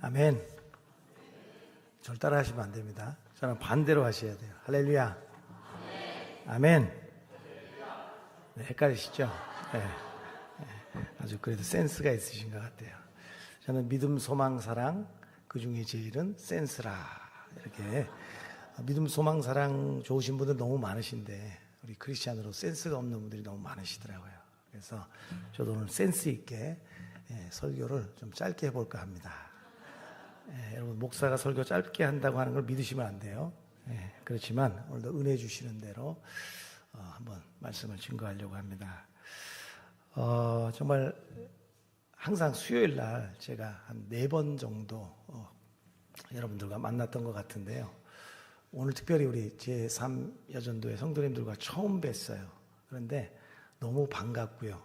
아멘. 절 따라 하시면 안 됩니다. 저는 반대로 하셔야 돼요. 할렐루야. 아멘. 네, 헷갈리시죠? 네. 아주 그래도 센스가 있으신 것 같아요. 저는 믿음, 소망, 사랑, 그 중에 제일은 센스라. 이렇게 믿음, 소망, 사랑 좋으신 분들 너무 많으신데 우리 크리스찬으로 센스가 없는 분들이 너무 많으시더라고요. 그래서 저도 오늘 센스 있게 설교를 좀 짧게 해볼까 합니다. 여러분, 목사가 설교 짧게 한다고 하는 걸 믿으시면 안 돼요. 그렇지만 오늘도 은혜 주시는 대로 한번 말씀을 증거하려고 합니다. 정말 항상 수요일 날 제가 한 4번 정도 여러분들과 만났던 것 같은데요. 오늘 특별히 우리 제3 여전도의 성도님들과 처음 뵀어요. 그런데 너무 반갑고요.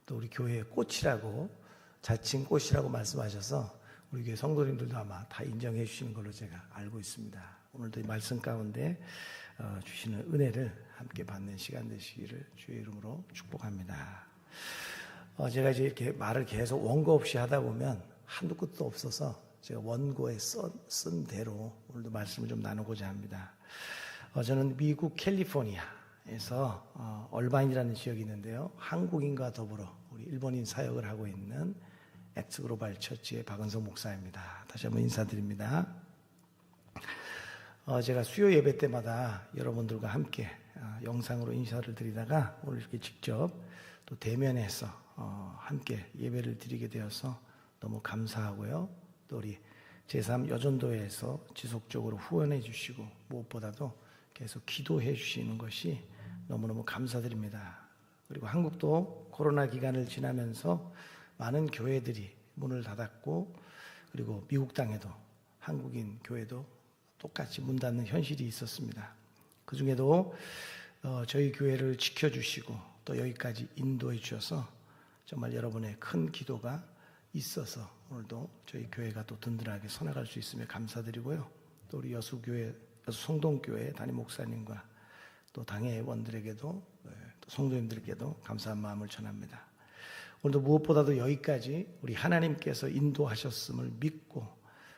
또 우리 교회의 꽃이라고, 자칭 꽃이라고 말씀하셔서 우리 교회 성도님들도 아마 다 인정해 주시는 걸로 제가 알고 있습니다. 오늘도 이 말씀 가운데 주시는 은혜를 함께 받는 시간 되시기를 주의 이름으로 축복합니다. 제가 이제 이렇게 말을 계속 원고 없이 하다 보면 한두 끝도 없어서 제가 원고에 쓴 대로 오늘도 말씀을 좀 나누고자 합니다. 저는 미국 캘리포니아에서 얼바인이라는 지역이 있는데요. 한국인과 더불어 우리 일본인 사역을 하고 있는 엑스글로벌 처치의 박은성 목사입니다. 다시 한번 인사드립니다. 제가 수요 예배 때마다 여러분들과 함께 영상으로 인사를 드리다가 오늘 이렇게 직접 또 대면해서 함께 예배를 드리게 되어서 너무 감사하고요. 또 우리 제3 여전도회에서 지속적으로 후원해 주시고 무엇보다도 계속 기도해 주시는 것이 너무너무 감사드립니다. 그리고 한국도 코로나 기간을 지나면서 많은 교회들이 문을 닫았고, 그리고 미국 땅에도 한국인 교회도 똑같이 문 닫는 현실이 있었습니다. 그 중에도 저희 교회를 지켜주시고 또 여기까지 인도해 주셔서 정말 여러분의 큰 기도가 있어서 오늘도 저희 교회가 또 든든하게 서나갈 수 있으며 감사드리고요. 또 우리 여수 성동교회 담임 목사님과 또 당회원들에게도 또 성도님들께도 감사한 마음을 전합니다. 오늘도 무엇보다도 여기까지 우리 하나님께서 인도하셨음을 믿고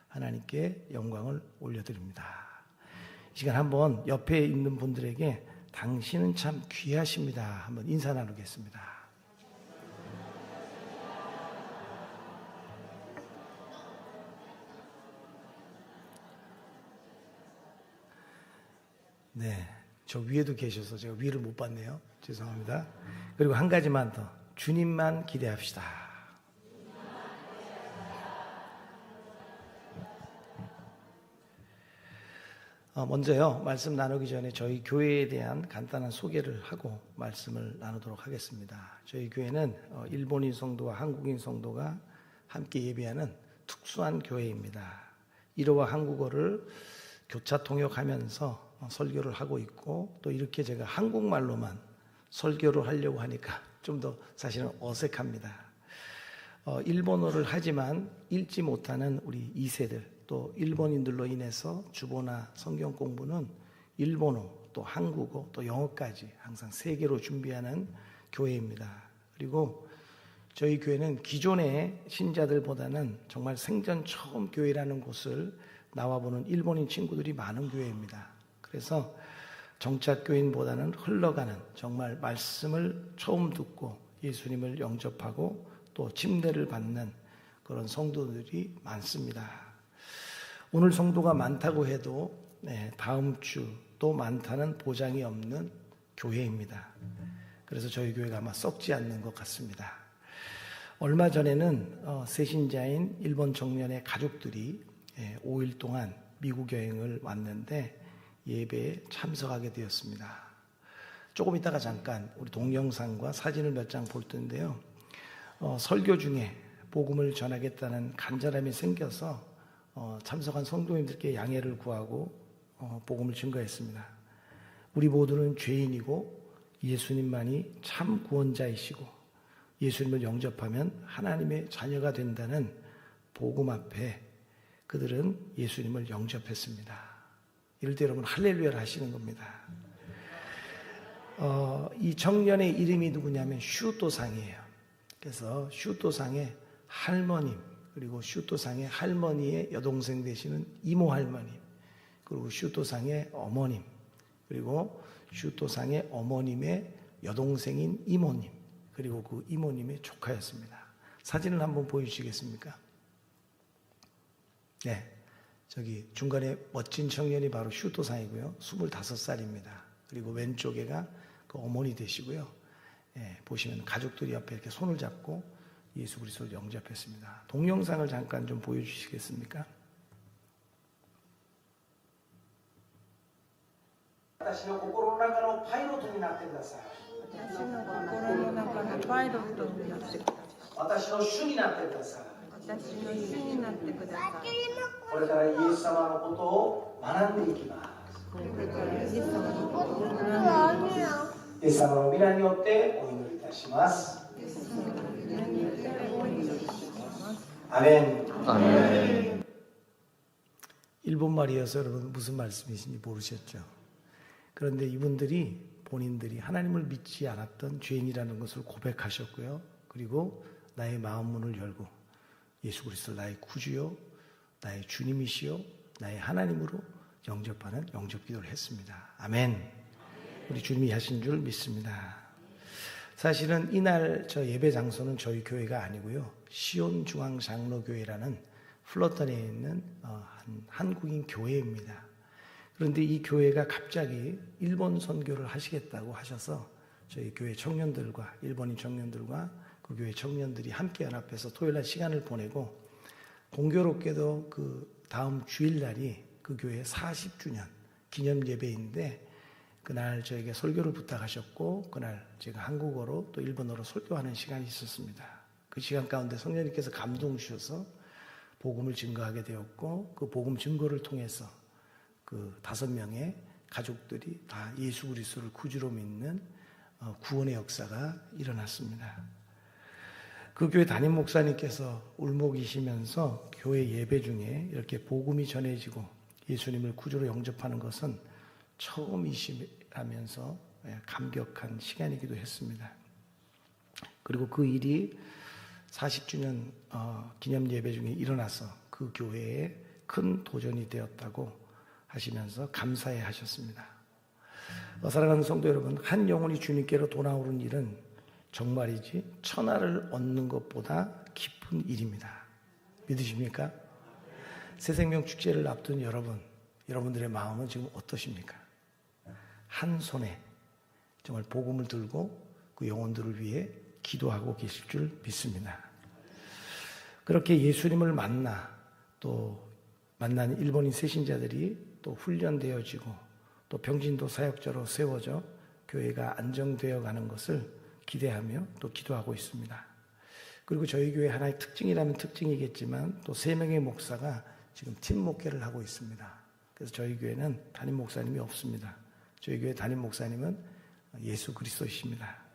하나님께 영광을 올려드립니다. 이 시간 한번 옆에 있는 분들에게 당신은 참 귀하십니다. 한번 인사 나누겠습니다. 네, 저 위에도 계셔서 제가 위를 못 봤네요. 죄송합니다. 그리고 한 가지만 더, 주님만 기대합시다. 먼저요, 말씀 나누기 전에 저희 교회에 대한 간단한 소개를 하고 말씀을 나누도록 하겠습니다. 저희 교회는 일본인 성도와 한국인 성도가 함께 예배하는 특수한 교회입니다. 일어와 한국어를 교차 통역하면서 설교를 하고 있고, 또 이렇게 제가 한국말로만 설교를 하려고 하니까 좀 더 사실은 어색합니다. 일본어를 하지만 읽지 못하는 우리 2세들, 또 일본인들로 인해서 주보나 성경 공부는 일본어, 또 한국어, 또 영어까지 항상 3개로 준비하는 교회입니다. 그리고 저희 교회는 기존의 신자들보다는 정말 생전 처음 교회라는 곳을 나와보는 일본인 친구들이 많은 교회입니다. 그래서 정착교인보다는 흘러가는, 정말 말씀을 처음 듣고 예수님을 영접하고 또 침례를 받는 그런 성도들이 많습니다. 오늘 성도가 많다고 해도 다음 주 또 많다는 보장이 없는 교회입니다. 그래서 저희 교회가 아마 썩지 않는 것 같습니다. 얼마 전에는 세신자인 일본 청년의 가족들이 5일 동안 미국 여행을 왔는데 예배에 참석하게 되었습니다. 조금 있다가 잠깐 우리 동영상과 사진을 몇 장 볼 텐데요. 설교 중에 복음을 전하겠다는 간절함이 생겨서 참석한 성도님들께 양해를 구하고 복음을 증거했습니다. 우리 모두는 죄인이고 예수님만이 참 구원자이시고 예수님을 영접하면 하나님의 자녀가 된다는 복음 앞에 그들은 예수님을 영접했습니다. 이럴 때 여러분 할렐루야를 하시는 겁니다. 이 청년의 이름이 누구냐면 슈토상이에요. 그래서 슈토상의 할머님, 그리고 슈토상의 할머니의 여동생 되시는 이모 할머님, 그리고 슈토상의 어머님, 그리고 슈토상의 어머님의 여동생인 이모님, 그리고 그 이모님의 조카였습니다. 사진을 한번 보여주시겠습니까? 네, 저기 중간에 멋진 청년이 바로 슈토상이고요. 25살입니다. 그리고 왼쪽에가 그 어머니 되시고요. 예, 보시면 가족들이 옆에 이렇게 손을 잡고 예수 그리스도를 영접했습니다. 동영상을 잠깐 좀 보여주시겠습니까? 私の心の中のパイロットになってください。私の心の中のパイロットになってください。私の主になってください。私の主になってください。これからイエス様のことを学んでいきます。これからイエス様のことを学んでいきます。イエス様の皆によってお祈りいたします。イエス様の皆によってお祈りいたします。 아멘. 아멘. 일본말이어서 여러분 무슨 말씀이신지 모르셨죠? 그런데 이분들이 본인들이 하나님을 믿지 않았던 죄인이라는 것을 고백하셨고요. 그리고 나의 마음 문을 열고 예수 그리스도 나의 구주요, 나의 주님이시요, 나의 하나님으로 영접하는 영접기도를 했습니다. 아멘. 우리 주님이 하신 줄 믿습니다. 사실은 이날 저 예배 장소는 저희 교회가 아니고요. 시온중앙장로교회라는 플러턴에 있는 한 한국인 교회입니다. 그런데 이 교회가 갑자기 일본 선교를 하시겠다고 하셔서 저희 교회 청년들과 일본인 청년들과 그 교회 청년들이 함께 연합해서 토요일날 시간을 보내고 공교롭게도 그 다음 주일날이 그 교회 40주년 기념 예배인데 그날 저에게 설교를 부탁하셨고 그날 제가 한국어로 또 일본어로 설교하는 시간이 있었습니다. 그 시간 가운데 성령님께서 감동 주셔서 복음을 증거하게 되었고 그 복음 증거를 통해서 그 5명의 가족들이 다 예수 그리스도를 구주로 믿는 구원의 역사가 일어났습니다. 그 교회 담임 목사님께서 울먹이시면서 교회 예배 중에 이렇게 복음이 전해지고 예수님을 구주로 영접하는 것은 처음이시면서 감격한 시간이기도 했습니다. 그리고 그 일이 40주년 기념 예배 중에 일어나서 그 교회에 큰 도전이 되었다고 하시면서 감사해 하셨습니다. 사랑하는 성도 여러분, 한 영혼이 주님께로 돌아오는 일은 정말이지 천하를 얻는 것보다 기쁜 일입니다. 믿으십니까? 새생명 축제를 앞둔 여러분들의 마음은 지금 어떠십니까? 한 손에 정말 복음을 들고 그 영혼들을 위해 기도하고 계실 줄 믿습니다. 그렇게 예수님을 만난 일본인 새신자들이 또 훈련되어지고 또 병진도 사역자로 세워져 교회가 안정되어 가는 것을 기대하며 또 기도하고 있습니다. 그리고 저희 교회 하나의 특징이라면 특징이겠지만 또 3명의 목사가 지금 팀 목회를 하고 있습니다. 그래서 저희 교회는 담임 목사님이 없습니다. 저희 교회 담임 목사님은 예수 그리스도이십니다.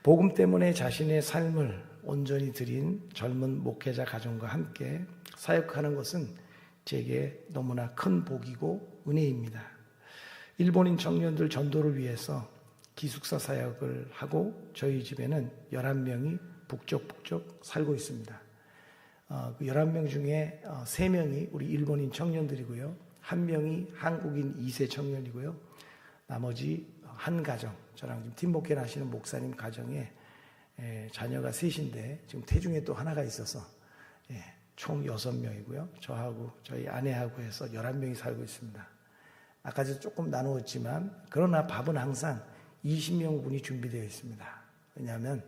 복음 때문에 자신의 삶을 온전히 드린 젊은 목회자 가정과 함께 사역하는 것은 제게 너무나 큰 복이고 은혜입니다. 일본인 청년들 전도를 위해서 기숙사 사역을 하고 저희 집에는 11명이 북적북적 살고 있습니다. 그 11명 중에 3명이 우리 일본인 청년들이고요. 1명이 한국인 2세 청년이고요. 나머지 한 가정, 저랑 지금 팀 목회를 하시는 목사님 가정에 자녀가 셋인데 지금 태중에 또 하나가 있어서 총 6명이고요. 저하고 저희 아내하고 해서 11명이 살고 있습니다. 아까도 조금 나누었지만 그러나 밥은 항상 20명분이 준비되어 있습니다. 왜냐하면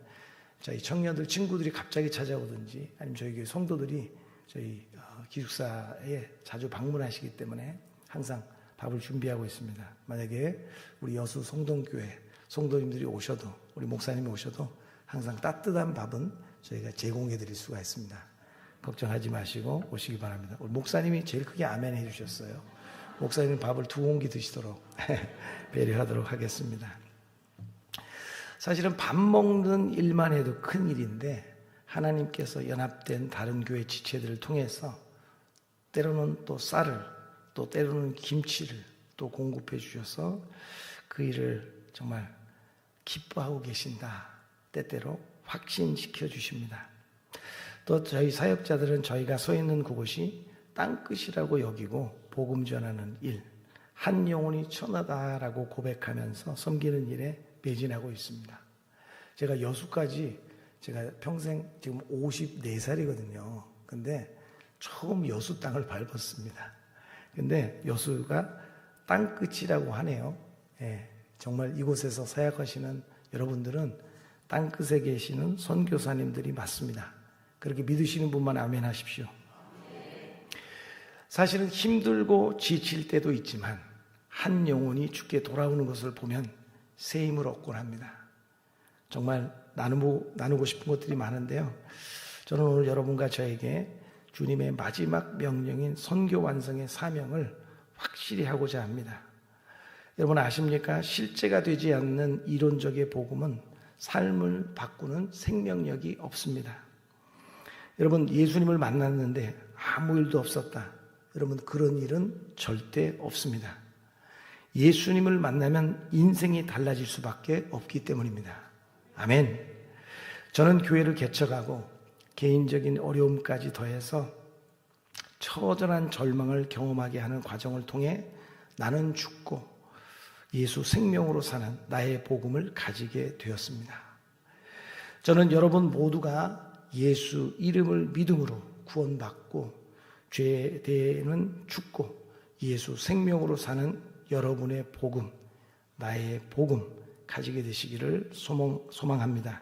저희 청년들 친구들이 갑자기 찾아오든지 아니면 저희 교회 성도들이 저희 기숙사에 자주 방문하시기 때문에 항상 밥을 준비하고 있습니다. 만약에 우리 여수 성동교회 성도님들이 오셔도 우리 목사님이 오셔도 항상 따뜻한 밥은 저희가 제공해 드릴 수가 있습니다. 걱정하지 마시고 오시기 바랍니다. 우리 목사님이 제일 크게 아멘 해주셨어요. 목사님 밥을 2공기 드시도록 배려하도록 하겠습니다. 사실은 밥 먹는 일만 해도 큰 일인데 하나님께서 연합된 다른 교회 지체들을 통해서 때로는 또 쌀을 또 때로는 김치를 또 공급해 주셔서 그 일을 정말 기뻐하고 계신다. 때때로 확신시켜 주십니다. 또 저희 사역자들은 저희가 서 있는 그곳이 땅끝이라고 여기고 복음 전하는 일, 한 영혼이 천하다라고 고백하면서 섬기는 일에 매진하고 있습니다. 제가 여수까지 제가 평생 지금 54살이거든요. 근데 처음 여수 땅을 밟았습니다. 근데 여수가 땅끝이라고 하네요. 예, 정말 이곳에서 사역하시는 여러분들은 땅끝에 계시는 선교사님들이 맞습니다. 그렇게 믿으시는 분만 아멘 하십시오. 사실은 힘들고 지칠 때도 있지만 한 영혼이 주께 돌아오는 것을 보면 새 힘을 얻곤 합니다. 정말 나누고 싶은 것들이 많은데요. 저는 오늘 여러분과 저에게 주님의 마지막 명령인 선교 완성의 사명을 확실히 하고자 합니다. 여러분 아십니까? 실제가 되지 않는 이론적의 복음은 삶을 바꾸는 생명력이 없습니다. 여러분 예수님을 만났는데 아무 일도 없었다. 여러분 그런 일은 절대 없습니다. 예수님을 만나면 인생이 달라질 수밖에 없기 때문입니다. 아멘. 저는 교회를 개척하고 개인적인 어려움까지 더해서 처절한 절망을 경험하게 하는 과정을 통해 나는 죽고 예수 생명으로 사는 나의 복음을 가지게 되었습니다. 저는 여러분 모두가 예수 이름을 믿음으로 구원받고 죄에 대해는 죽고 예수 생명으로 사는 여러분의 복음, 나의 복음 가지게 되시기를 소망합니다.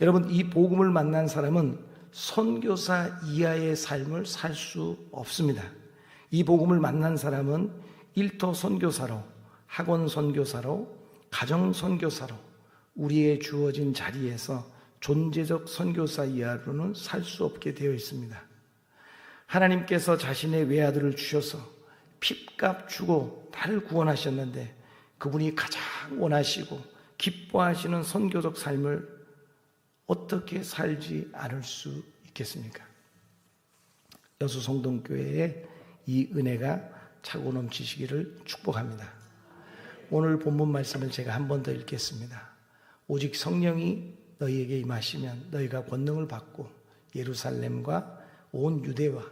여러분 이 복음을 만난 사람은 선교사 이하의 삶을 살 수 없습니다. 이 복음을 만난 사람은 일터 선교사로, 학원 선교사로, 가정 선교사로 우리의 주어진 자리에서 존재적 선교사 이하로는 살 수 없게 되어 있습니다. 하나님께서 자신의 외아들을 주셔서 핏값 주고 나를 구원하셨는데 그분이 가장 원하시고 기뻐하시는 선교적 삶을 어떻게 살지 않을 수 있겠습니까? 여수 성동교회에 이 은혜가 차고 넘치시기를 축복합니다. 오늘 본문 말씀을 제가 한 번 더 읽겠습니다. 오직 성령이 너희에게 임하시면 너희가 권능을 받고 예루살렘과 온 유대와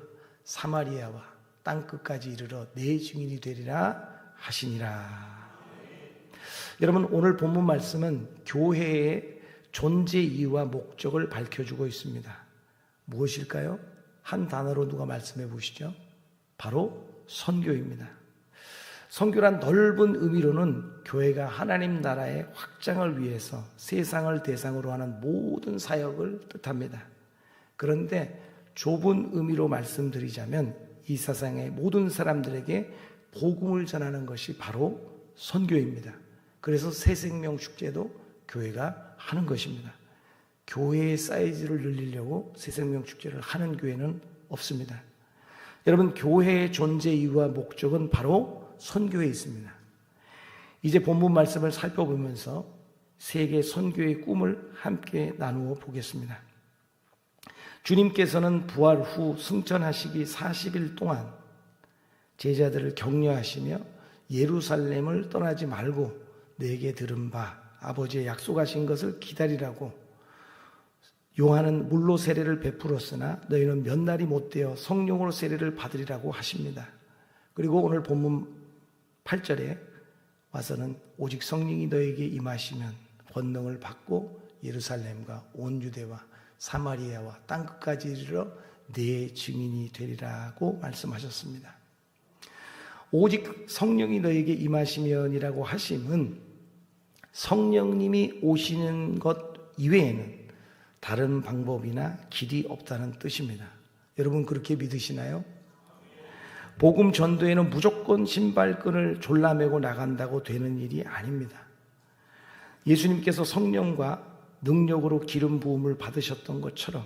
사마리아와 땅끝까지 이르러 내 증인이 되리라 하시니라. 여러분 오늘 본문 말씀은 교회의 존재 이유와 목적을 밝혀주고 있습니다. 무엇일까요? 한 단어로 누가 말씀해 보시죠. 바로 선교입니다. 선교란 넓은 의미로는 교회가 하나님 나라의 확장을 위해서 세상을 대상으로 하는 모든 사역을 뜻합니다. 그런데 좁은 의미로 말씀드리자면 이 세상의 모든 사람들에게 복음을 전하는 것이 바로 선교입니다. 그래서 새생명 축제도 교회가 하는 것입니다. 교회의 사이즈를 늘리려고 새생명 축제를 하는 교회는 없습니다. 여러분 교회의 존재 이유와 목적은 바로 선교에 있습니다. 이제 본문 말씀을 살펴보면서 세계 선교의 꿈을 함께 나누어 보겠습니다. 주님께서는 부활 후 승천하시기 40일 동안 제자들을 격려하시며 예루살렘을 떠나지 말고 내게 들은 바 아버지의 약속하신 것을 기다리라고 요한은 물로 세례를 베풀었으나 너희는 몇 날이 못되어 성령으로 세례를 받으리라고 하십니다. 그리고 오늘 본문 8절에 와서는 오직 성령이 너에게 임하시면 권능을 받고 예루살렘과 온 유대와 사마리아와 땅끝까지 이르러 내 증인이 되리라고 말씀하셨습니다. 오직 성령이 너에게 임하시면이라고 하심은 성령님이 오시는 것 이외에는 다른 방법이나 길이 없다는 뜻입니다. 여러분 그렇게 믿으시나요? 복음 전도에는 무조건 신발끈을 졸라매고 나간다고 되는 일이 아닙니다. 예수님께서 성령과 능력으로 기름 부음을 받으셨던 것처럼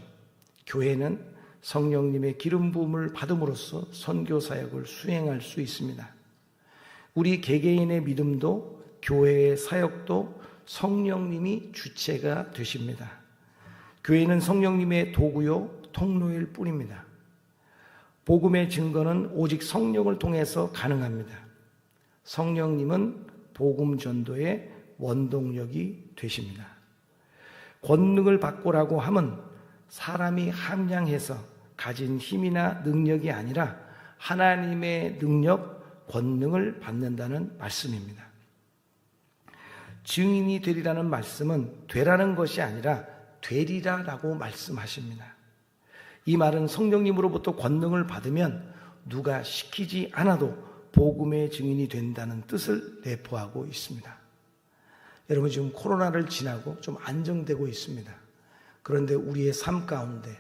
교회는 성령님의 기름 부음을 받음으로써 선교 사역을 수행할 수 있습니다. 우리 개개인의 믿음도 교회의 사역도 성령님이 주체가 되십니다. 교회는 성령님의 도구요 통로일 뿐입니다. 복음의 증거는 오직 성령을 통해서 가능합니다. 성령님은 복음 전도의 원동력이 되십니다. 권능을 받고라고 함은 사람이 함량해서 가진 힘이나 능력이 아니라 하나님의 능력, 권능을 받는다는 말씀입니다. 증인이 되리라는 말씀은 되라는 것이 아니라 되리라라고 말씀하십니다. 이 말은 성령님으로부터 권능을 받으면 누가 시키지 않아도 복음의 증인이 된다는 뜻을 내포하고 있습니다. 여러분, 지금 코로나를 지나고 좀 안정되고 있습니다. 그런데 우리의 삶 가운데,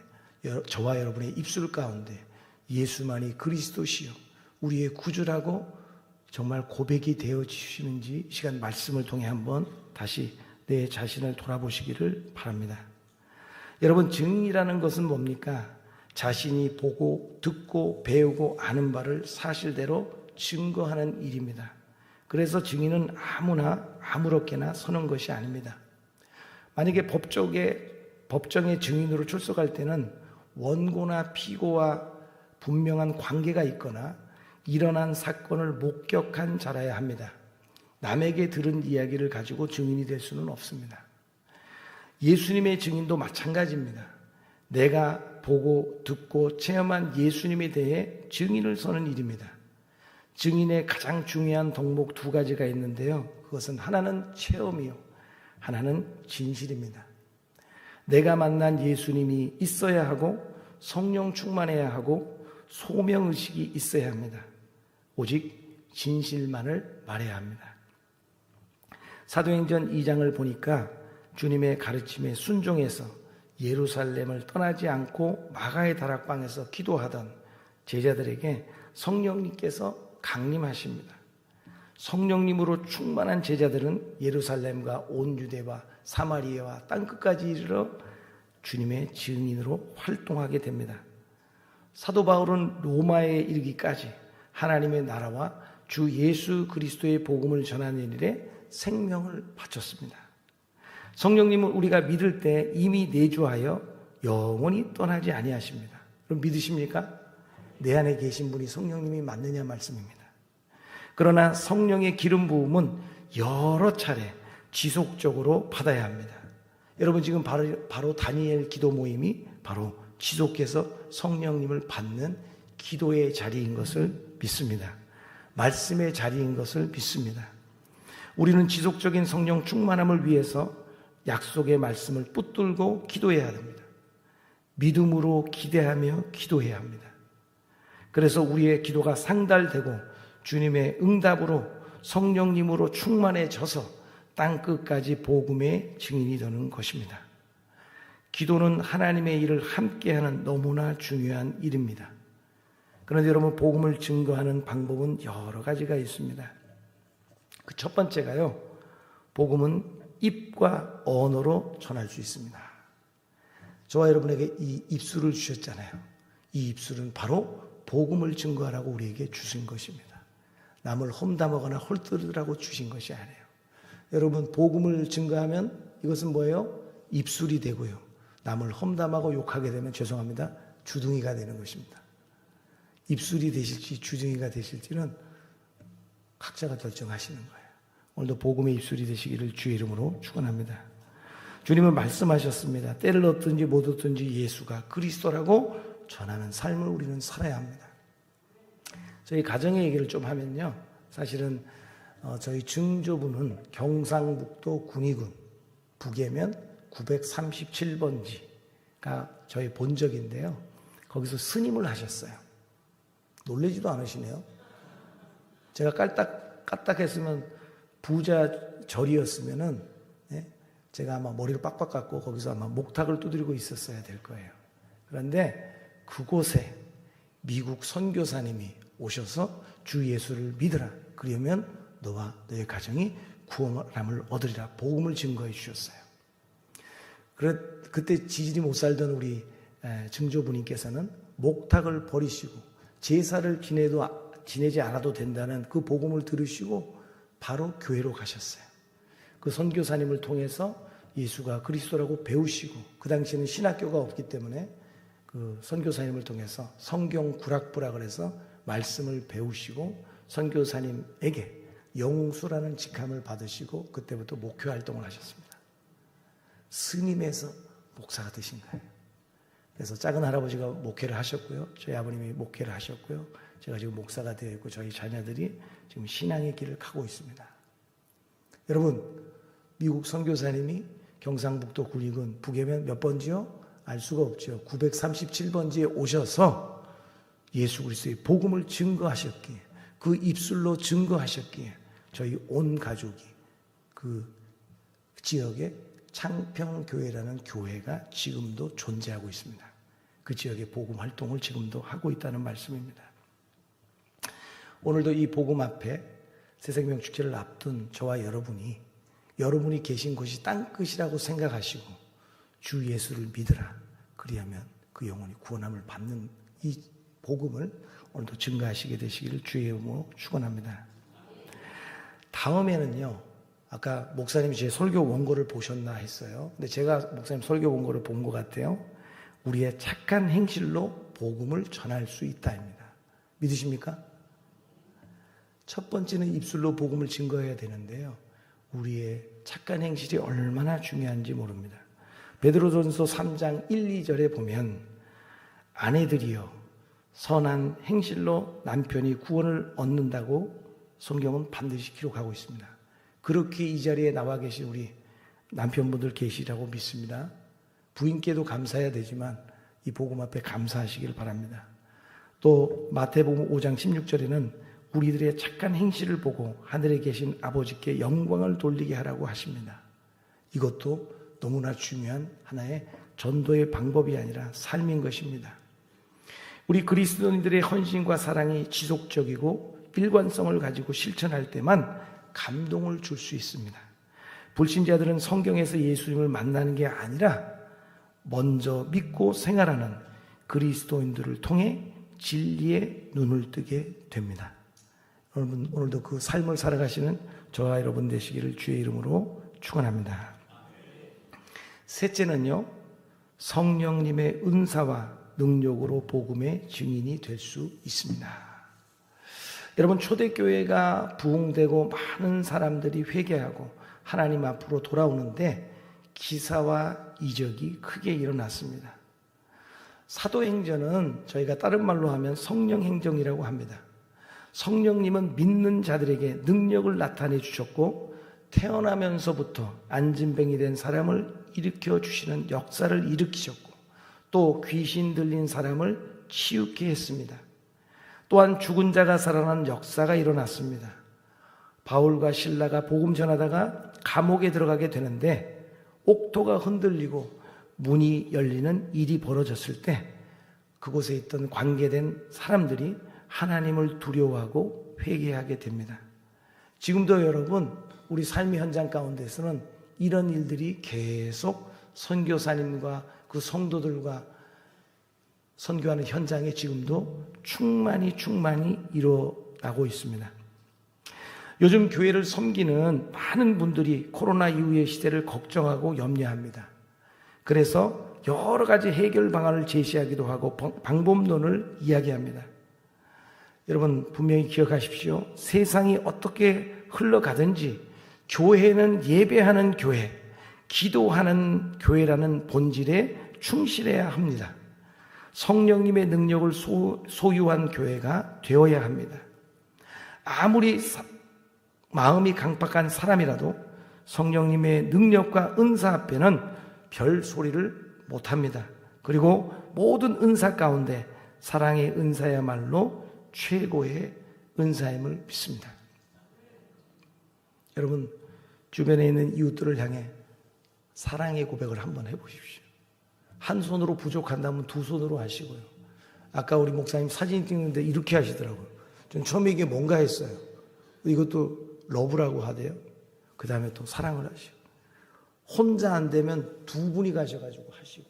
저와 여러분의 입술 가운데 예수만이 그리스도시요 우리의 구주라고 정말 고백이 되어지시는지 시간 말씀을 통해 한번 다시 내 자신을 돌아보시기를 바랍니다. 여러분, 증인이라는 것은 뭡니까? 자신이 보고 듣고 배우고 아는 바를 사실대로 증거하는 일입니다. 그래서 증인은 아무나 아무렇게나 서는 것이 아닙니다. 만약에 법정의 증인으로 출석할 때는 원고나 피고와 분명한 관계가 있거나 일어난 사건을 목격한 자라야 합니다. 남에게 들은 이야기를 가지고 증인이 될 수는 없습니다. 예수님의 증인도 마찬가지입니다. 내가 보고 듣고 체험한 예수님에 대해 증인을 서는 일입니다. 증인의 가장 중요한 덕목 두 가지가 있는데요. 그것은 하나는 체험이요, 하나는 진실입니다. 내가 만난 예수님이 있어야 하고 성령 충만해야 하고 소명의식이 있어야 합니다. 오직 진실만을 말해야 합니다. 사도행전 2장을 보니까 주님의 가르침에 순종해서 예루살렘을 떠나지 않고 마가의 다락방에서 기도하던 제자들에게 성령님께서 강림하십니다. 성령님으로 충만한 제자들은 예루살렘과 온 유대와 사마리아와 땅끝까지 이르러 주님의 증인으로 활동하게 됩니다. 사도 바울은 로마에 이르기까지 하나님의 나라와 주 예수 그리스도의 복음을 전하는 일에 생명을 바쳤습니다. 성령님은 우리가 믿을 때 이미 내주하여 영원히 떠나지 아니하십니다. 그럼 믿으십니까? 내 안에 계신 분이 성령님이 맞느냐 말씀입니다. 그러나 성령의 기름 부음은 여러 차례 지속적으로 받아야 합니다. 여러분, 지금 바로 다니엘 기도 모임이 바로 지속해서 성령님을 받는 기도의 자리인 것을 믿습니다. 말씀의 자리인 것을 믿습니다. 우리는 지속적인 성령 충만함을 위해서 약속의 말씀을 붙들고 기도해야 합니다. 믿음으로 기대하며 기도해야 합니다. 그래서 우리의 기도가 상달되고 주님의 응답으로 성령님으로 충만해져서 땅끝까지 복음의 증인이 되는 것입니다. 기도는 하나님의 일을 함께하는 너무나 중요한 일입니다. 그런데 여러분, 복음을 증거하는 방법은 여러 가지가 있습니다. 그 첫 번째가요, 복음은 입과 언어로 전할 수 있습니다. 저와 여러분에게 이 입술을 주셨잖아요. 이 입술은 바로 복음을 증거하라고 우리에게 주신 것입니다. 남을 험담하거나 헐뜯으라고 주신 것이 아니에요. 여러분, 복음을 증거하면 이것은 뭐예요? 입술이 되고요. 남을 험담하고 욕하게 되면 죄송합니다, 주둥이가 되는 것입니다. 입술이 되실지 주둥이가 되실지는 각자가 결정하시는 거예요. 오늘도 복음의 입술이 되시기를 주의 이름으로 축원합니다. 주님은 말씀하셨습니다. 때를 얻든지 못 얻든지 예수가 그리스도라고 전하는 삶을 우리는 살아야 합니다. 저희 가정의 얘기를 좀 하면요, 사실은 저희 증조부는 경상북도 군위군 북해면 937번지가 저희 본적인데요. 거기서 스님을 하셨어요. 놀라지도 않으시네요. 제가 까딱했으면 부자 절이었으면은, 제가 아마 머리를 빡빡 깎고 거기서 아마 목탁을 두드리고 있었어야 될 거예요. 그런데 그곳에 미국 선교사님이 오셔서 주 예수를 믿으라. 그러면 너와 너의 가정이 구원함을 얻으리라. 복음을 증거해 주셨어요. 그때 지질이 못 살던 우리 증조부님께서는 목탁을 버리시고 제사를 지내지 않아도 된다는 그 복음을 들으시고 바로 교회로 가셨어요. 그 선교사님을 통해서 예수가 그리스도라고 배우시고, 그 당시에는 신학교가 없기 때문에 그 선교사님을 통해서 성경 구락부라 그래서 말씀을 배우시고 선교사님에게 영수라는 직함을 받으시고 그때부터 목회 활동을 하셨습니다. 스님에서 목사가 되신 거예요. 그래서 작은 할아버지가 목회를 하셨고요. 저희 아버님이 목회를 하셨고요. 제가 지금 목사가 되어 있고 저희 자녀들이 지금 신앙의 길을 가고 있습니다. 여러분, 미국 선교사님이 경상북도 군위군 북해면 몇 번지요? 알 수가 없죠. 937번지에 오셔서 예수 그리스도의 복음을 증거하셨기에, 그 입술로 증거하셨기에 저희 온 가족이 그 지역에 창평교회라는 교회가 지금도 존재하고 있습니다. 그 지역의 복음 활동을 지금도 하고 있다는 말씀입니다. 오늘도 이 복음 앞에 새생명 축제를 앞둔 저와 여러분이 계신 곳이 땅끝이라고 생각하시고 주 예수를 믿으라. 그리하면 그 영혼이 구원함을 받는 이 복음을 오늘도 증거하시게 되시기를 주의 이름으로 축원합니다. 다음에는요, 아까 목사님이 제 설교 원고를 보셨나 했어요. 근데 제가 목사님 설교 원고를 본 것 같아요. 우리의 착한 행실로 복음을 전할 수 있다입니다. 믿으십니까? 첫 번째는 입술로 복음을 증거해야 되는데요. 우리의 착한 행실이 얼마나 중요한지 모릅니다. 베드로전서 3장 1, 2절에 보면 아내들이여 선한 행실로 남편이 구원을 얻는다고 성경은 반드시 기록하고 있습니다. 그렇게 이 자리에 나와 계신 우리 남편분들 계시라고 믿습니다. 부인께도 감사해야 되지만 이 복음 앞에 감사하시길 바랍니다. 또 마태복음 5장 16절에는 우리들의 착한 행실을 보고 하늘에 계신 아버지께 영광을 돌리게 하라고 하십니다. 이것도 너무나 중요한 하나의 전도의 방법이 아니라 삶인 것입니다. 우리 그리스도인들의 헌신과 사랑이 지속적이고 일관성을 가지고 실천할 때만 감동을 줄 수 있습니다. 불신자들은 성경에서 예수님을 만나는 게 아니라 먼저 믿고 생활하는 그리스도인들을 통해 진리의 눈을 뜨게 됩니다. 여러분, 오늘도 그 삶을 살아가시는 저와 여러분 되시기를 주의 이름으로 축원합니다. 셋째는요, 성령님의 은사와 능력으로 복음의 증인이 될 수 있습니다. 여러분, 초대교회가 부흥되고 많은 사람들이 회개하고 하나님 앞으로 돌아오는데 기사와 이적이 크게 일어났습니다. 사도행전은 저희가 다른 말로 하면 성령행정이라고 합니다. 성령님은 믿는 자들에게 능력을 나타내 주셨고 태어나면서부터 안진뱅이 된 사람을 일으켜 주시는 역사를 일으키셨고 또 귀신 들린 사람을 치유케 했습니다. 또한 죽은 자가 살아난 역사가 일어났습니다. 바울과 실라가 복음 전하다가 감옥에 들어가게 되는데 옥토가 흔들리고 문이 열리는 일이 벌어졌을 때 그곳에 있던 관계된 사람들이 하나님을 두려워하고 회개하게 됩니다. 지금도 여러분, 우리 삶의 현장 가운데서는 이런 일들이 계속 선교사님과 그 성도들과 선교하는 현장에 지금도 충만히 일어나고 있습니다. 요즘 교회를 섬기는 많은 분들이 코로나 이후의 시대를 걱정하고 염려합니다. 그래서 여러 가지 해결 방안을 제시하기도 하고 방법론을 이야기합니다. 여러분, 분명히 기억하십시오. 세상이 어떻게 흘러가든지 교회는 예배하는 교회, 기도하는 교회라는 본질에 충실해야 합니다. 성령님의 능력을 소유한 교회가 되어야 합니다. 아무리 마음이 강박한 사람이라도 성령님의 능력과 은사 앞에는 별 소리를 못합니다. 그리고 모든 은사 가운데 사랑의 은사야말로 최고의 은사임을 믿습니다. 여러분, 주변에 있는 이웃들을 향해 사랑의 고백을 한번 해보십시오. 한 손으로 부족한다면 두 손으로 하시고요. 아까 우리 목사님 사진 찍는데 이렇게 하시더라고요. 전 처음에 이게 뭔가 했어요. 이것도 러브라고 하대요. 그 다음에 또 사랑을 하시고, 혼자 안 되면 두 분이 가셔가지고 하시고.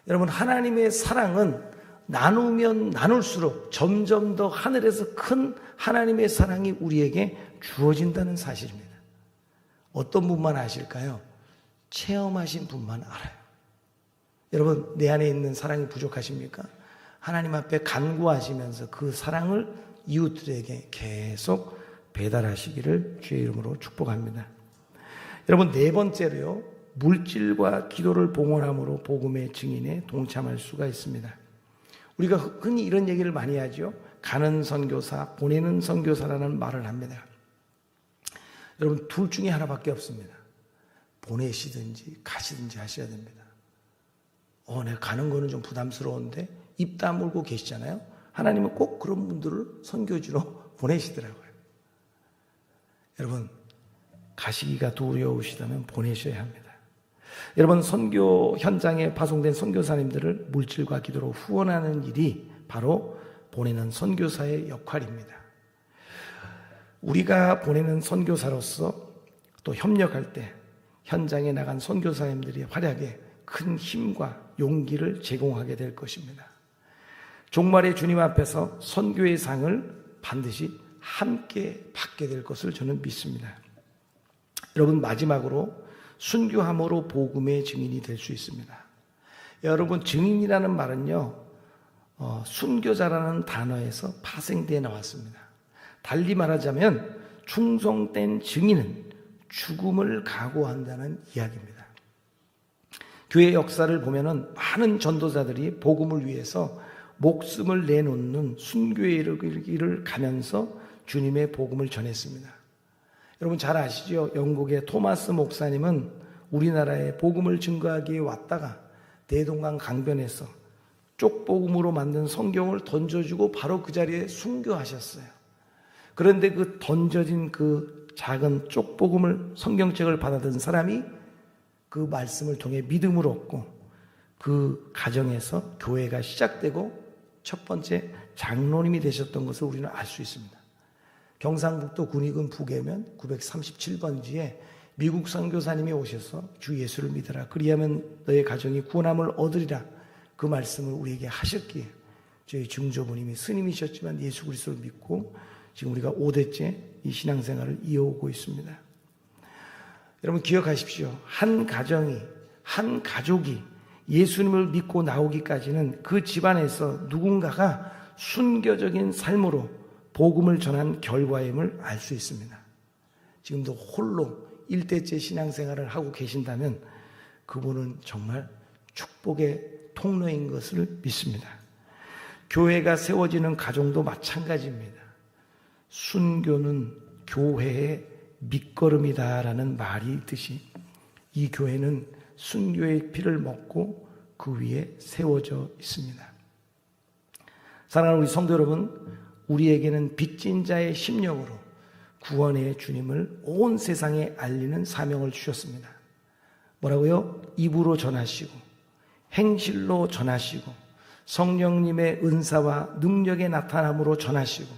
여러분, 하나님의 사랑은 나누면 나눌수록 점점 더 하늘에서 큰 하나님의 사랑이 우리에게 주어진다는 사실입니다. 어떤 분만 아실까요? 체험하신 분만 알아요. 여러분, 내 안에 있는 사랑이 부족하십니까? 하나님 앞에 간구하시면서 그 사랑을 이웃들에게 계속 배달하시기를 주의 이름으로 축복합니다. 여러분, 네 번째로요, 물질과 기도를 봉헌함으로 복음의 증인에 동참할 수가 있습니다. 우리가 흔히 이런 얘기를 많이 하죠. 가는 선교사, 보내는 선교사라는 말을 합니다. 여러분, 둘 중에 하나밖에 없습니다. 보내시든지 가시든지 하셔야 됩니다. 내가 가는 거는 좀 부담스러운데 입 다물고 계시잖아요. 하나님은 꼭 그런 분들을 선교지로 보내시더라고요. 여러분, 가시기가 두려우시다면 보내셔야 합니다. 여러분, 선교 현장에 파송된 선교사님들을 물질과 기도로 후원하는 일이 바로 보내는 선교사의 역할입니다. 우리가 보내는 선교사로서 또 협력할 때 현장에 나간 선교사님들의 활약에 큰 힘과 용기를 제공하게 될 것입니다. 종말의 주님 앞에서 선교의 상을 반드시 함께 받게 될 것을 저는 믿습니다. 여러분, 마지막으로 순교함으로 복음의 증인이 될 수 있습니다. 여러분, 증인이라는 말은요, 순교자라는 단어에서 파생되어 나왔습니다. 달리 말하자면 충성된 증인은 죽음을 각오한다는 이야기입니다. 교회 역사를 보면은 많은 전도자들이 복음을 위해서 목숨을 내놓는 순교의 길을 가면서 주님의 복음을 전했습니다. 여러분 잘 아시죠? 영국의 토마스 목사님은 우리나라에 복음을 증거하기 위해 왔다가 대동강 강변에서 쪽복음으로 만든 성경을 던져주고 바로 그 자리에 순교하셨어요. 그런데 그 던져진 그 작은 쪽복음을, 성경책을 받아든 사람이 그 말씀을 통해 믿음을 얻고 그 가정에서 교회가 시작되고 첫 번째 장로님이 되셨던 것을 우리는 알 수 있습니다. 경상북도 군위군 북해면 937번지에 미국 선교사님이 오셔서 주 예수를 믿어라, 그리하면 너의 가정이 구원함을 얻으리라, 그 말씀을 우리에게 하셨기에 저희 증조부님이 스님이셨지만 예수 그리스도를 믿고 지금 우리가 5대째 이 신앙생활을 이어오고 있습니다. 여러분 기억하십시오. 한 가정이, 한 가족이 예수님을 믿고 나오기까지는 그 집안에서 누군가가 순교적인 삶으로 복음을 전한 결과임을 알 수 있습니다. 지금도 홀로 1대째 신앙생활을 하고 계신다면 그분은 정말 축복의 통로인 것을 믿습니다. 교회가 세워지는 가정도 마찬가지입니다. 순교는 교회의 밑거름이다라는 말이 있듯이 이 교회는 순교의 피를 먹고 그 위에 세워져 있습니다. 사랑하는 우리 성도 여러분, 우리에게는 빚진 자의 심령으로 구원의 주님을 온 세상에 알리는 사명을 주셨습니다. 뭐라고요? 입으로 전하시고 행실로 전하시고 성령님의 은사와 능력의 나타남으로 전하시고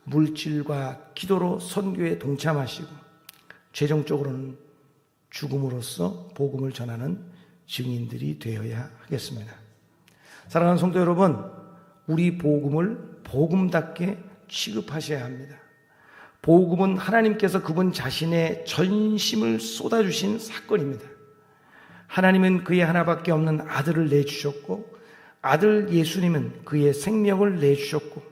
물질과 기도로 선교에 동참하시고 최종적으로는 죽음으로써 복음을 전하는 증인들이 되어야 하겠습니다. 사랑하는 성도 여러분, 우리 복음을 복음답게 취급하셔야 합니다. 복음은 하나님께서 그분 자신의 전심을 쏟아주신 사건입니다. 하나님은 그의 하나밖에 없는 아들을 내주셨고 아들 예수님은 그의 생명을 내주셨고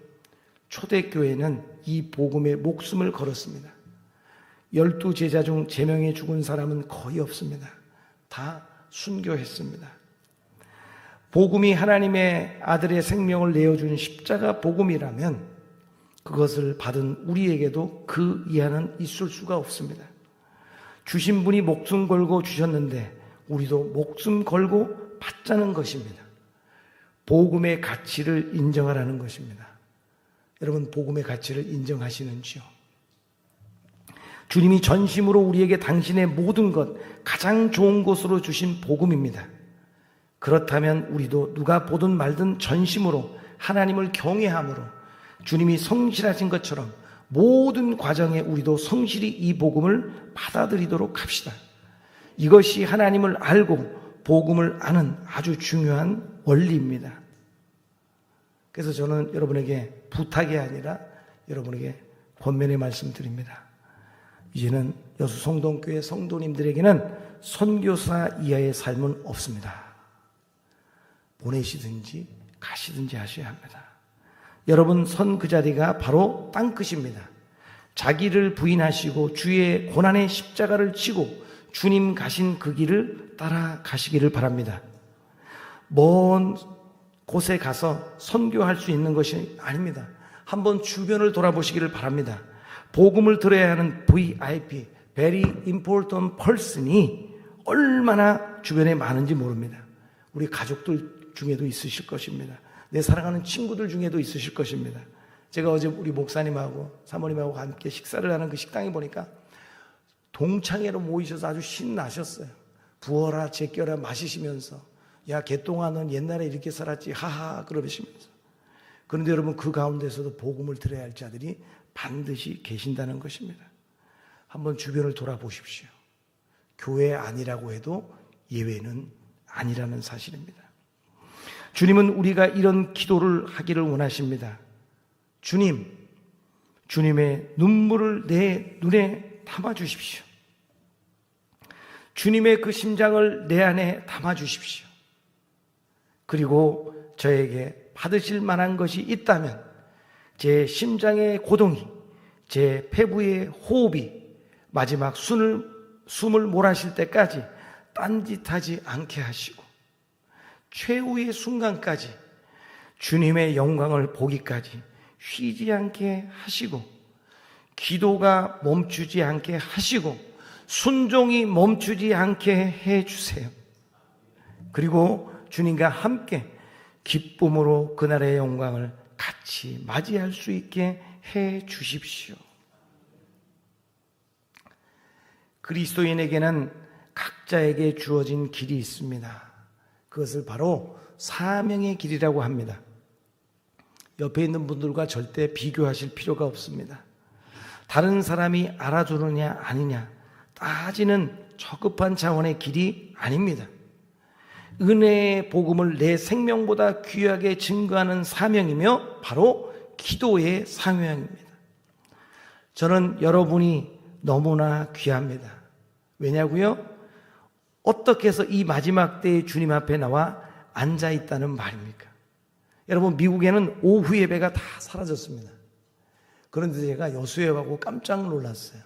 초대교회는 이 복음에 목숨을 걸었습니다. 12제자 중 제명에 죽은 사람은 거의 없습니다. 다 순교했습니다. 복음이 하나님의 아들의 생명을 내어준 십자가 복음이라면 그것을 받은 우리에게도 그 이하는 있을 수가 없습니다. 주신 분이 목숨 걸고 주셨는데 우리도 목숨 걸고 받자는 것입니다. 복음의 가치를 인정하라는 것입니다. 여러분, 복음의 가치를 인정하시는지요? 주님이 전심으로 우리에게 당신의 모든 것, 가장 좋은 것으로 주신 복음입니다. 그렇다면 우리도 누가 보든 말든 전심으로 하나님을 경외함으로 주님이 성실하신 것처럼 모든 과정에 우리도 성실히 이 복음을 받아들이도록 합시다. 이것이 하나님을 알고 복음을 아는 아주 중요한 원리입니다. 그래서 저는 여러분에게 부탁이 아니라 여러분에게 권면의 말씀드립니다. 이제는 여수 성동교회 성도님들에게는 선교사 이하의 삶은 없습니다. 보내시든지 가시든지 하셔야 합니다. 여러분 선 그 자리가 바로 땅끝입니다. 자기를 부인하시고 주의 고난의 십자가를 지고 주님 가신 그 길을 따라가시기를 바랍니다. 먼 곳에 가서 선교할 수 있는 것이 아닙니다. 한번 주변을 돌아보시기를 바랍니다. 복음을 들어야 하는 VIP, Very Important Person이 얼마나 주변에 많은지 모릅니다. 우리 가족들 중에도 있으실 것입니다. 내 사랑하는 친구들 중에도 있으실 것입니다. 제가 어제 우리 목사님하고 사모님하고 함께 식사를 하는 그 식당에 보니까 동창회로 모이셔서 아주 신나셨어요. 부어라 제껴라 마시시면서 야 개똥아 넌 옛날에 이렇게 살았지 하하 그러시면서. 그런데 여러분 그 가운데서도 복음을 들어야 할 자들이 반드시 계신다는 것입니다. 한번 주변을 돌아보십시오. 교회 아니라고 해도 예외는 아니라는 사실입니다. 주님은 우리가 이런 기도를 하기를 원하십니다. 주님, 주님의 눈물을 내 눈에 담아 주십시오. 주님의 그 심장을 내 안에 담아 주십시오. 그리고 저에게 받으실 만한 것이 있다면 제 심장의 고동이, 제 폐부의 호흡이 마지막 숨을 몰아쉴 때까지 딴짓하지 않게 하시고 최후의 순간까지 주님의 영광을 보기까지 쉬지 않게 하시고 기도가 멈추지 않게 하시고 순종이 멈추지 않게 해주세요. 그리고 주님과 함께 기쁨으로 그날의 영광을 같이 맞이할 수 있게 해 주십시오. 그리스도인에게는 각자에게 주어진 길이 있습니다. 그것을 바로 사명의 길이라고 합니다. 옆에 있는 분들과 절대 비교하실 필요가 없습니다. 다른 사람이 알아주느냐 아니냐 따지는 저급한 차원의 길이 아닙니다. 은혜의 복음을 내 생명보다 귀하게 증거하는 사명이며 바로 기도의 사명입니다. 저는 여러분이 너무나 귀합니다. 왜냐고요? 어떻게 해서 이 마지막 때에 주님 앞에 나와 앉아 있다는 말입니까? 여러분 미국에는 오후 예배가 다 사라졌습니다. 그런데 제가 여수에 가고 깜짝 놀랐어요.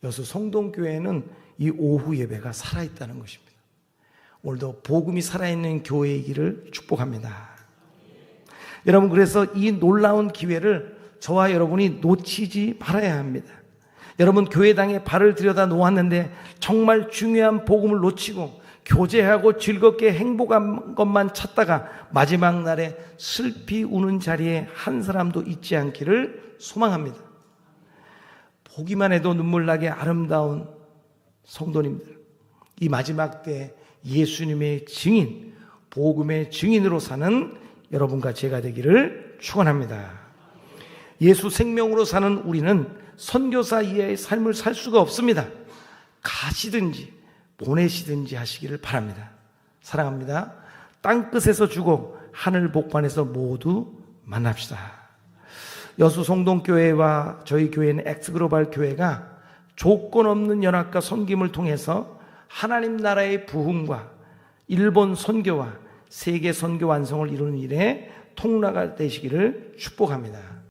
여수 성동교회는 이 오후 예배가 살아있다는 것입니다. 오늘도 복음이 살아있는 교회이기를 축복합니다. 여러분 그래서 이 놀라운 기회를 저와 여러분이 놓치지 말아야 합니다. 여러분 교회당에 발을 들여다 놓았는데 정말 중요한 복음을 놓치고 교제하고 즐겁게 행복한 것만 찾다가 마지막 날에 슬피 우는 자리에 한 사람도 있지 않기를 소망합니다. 보기만 해도 눈물 나게 아름다운 성도님들, 이 마지막 때 예수님의 증인, 복음의 증인으로 사는 여러분과 제가 되기를 축원합니다. 예수 생명으로 사는 우리는 선교사 이하의 삶을 살 수가 없습니다. 가시든지 보내시든지 하시기를 바랍니다. 사랑합니다. 땅끝에서 주고 하늘 복판에서 모두 만납시다. 여수 성동교회와 저희 교회는 엑스글로벌 교회가 조건 없는 연합과 섬김을 통해서 하나님 나라의 부흥과 일본 선교와 세계 선교 완성을 이루는 일에 통로가 되시기를 축복합니다.